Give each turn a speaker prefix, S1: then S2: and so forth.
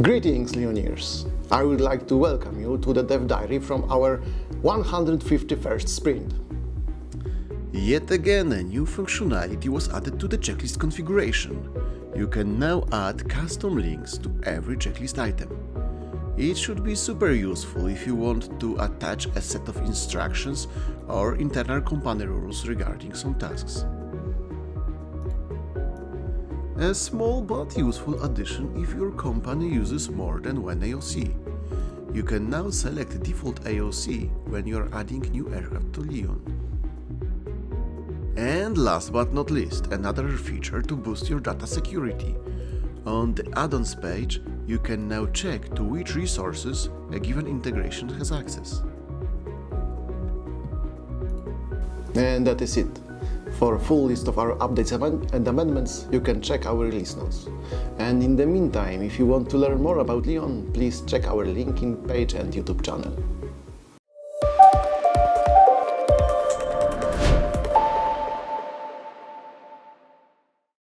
S1: Greetings, Leoneers! I would like to welcome you to the Dev Diary from our 151st sprint.
S2: Yet again, a new functionality was added to the checklist configuration. You can now add custom links to every checklist item. It should be super useful if you want to attach a set of instructions or internal company rules regarding some tasks. A small but useful addition if your company uses more than one AOC. You can now select default AOC when you are adding new aircraft to Leon. And last but not least, another feature to boost your data security. On the add-ons page, you can now check to which resources a given integration has access.
S1: And that is it. For a full list of our updates and amendments, you can check our release notes. And in the meantime, if you want to learn more about Leon, please check our LinkedIn page and YouTube channel.